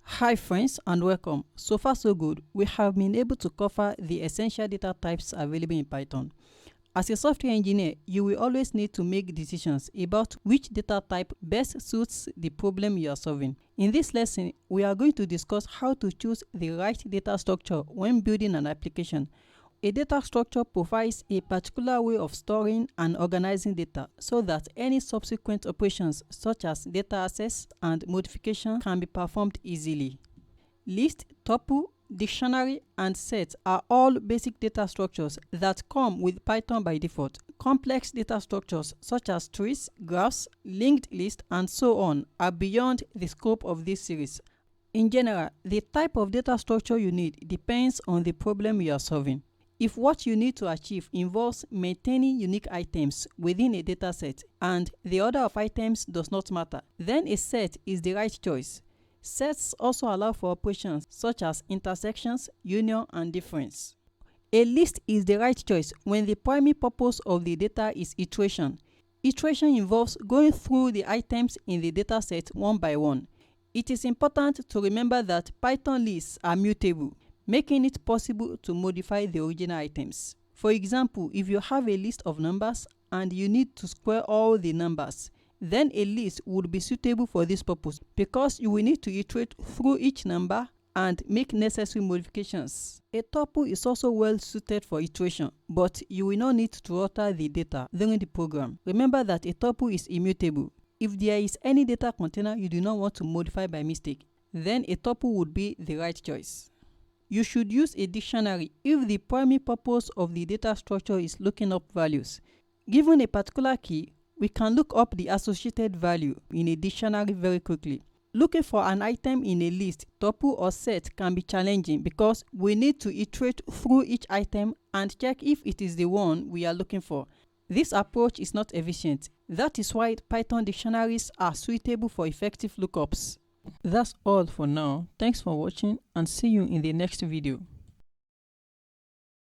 Hi friends and welcome. So far so good, we have been able to cover the essential data types available in Python. As a software engineer, you will always need to make decisions about which data type best suits the problem you are solving. In this lesson, we are going to discuss how to choose the right data structure when building an application. A data structure provides a particular way of storing and organizing data so that any subsequent operations such as data access and modification can be performed easily. List, tuple, dictionary, and set are all basic data structures that come with Python by default. Complex data structures such as trees, graphs, linked lists, and so on are beyond the scope of this series. In general, the type of data structure you need depends on the problem you are solving. If what you need to achieve involves maintaining unique items within a dataset and the order of items does not matter, then a set is the right choice. Sets also allow for operations such as intersections, union, and difference. A list is the right choice when the primary purpose of the data is iteration. Iteration involves going through the items in the dataset one by one. It is important to remember that Python lists are mutable, making it possible to modify the original items. For example, if you have a list of numbers and you need to square all the numbers, then a list would be suitable for this purpose because you will need to iterate through each number and make necessary modifications. A tuple is also well suited for iteration, but you will not need to alter the data during the program. Remember that a tuple is immutable. If there is any data container you do not want to modify by mistake, then a tuple would be the right choice. You should use a dictionary if the primary purpose of the data structure is looking up values. Given a particular key, we can look up the associated value in a dictionary very quickly. Looking for an item in a list, tuple, or set can be challenging because we need to iterate through each item and check if it is the one we are looking for. This approach is not efficient. That is why Python dictionaries are suitable for effective lookups. That's all for now. Thanks for watching and see you in the next video.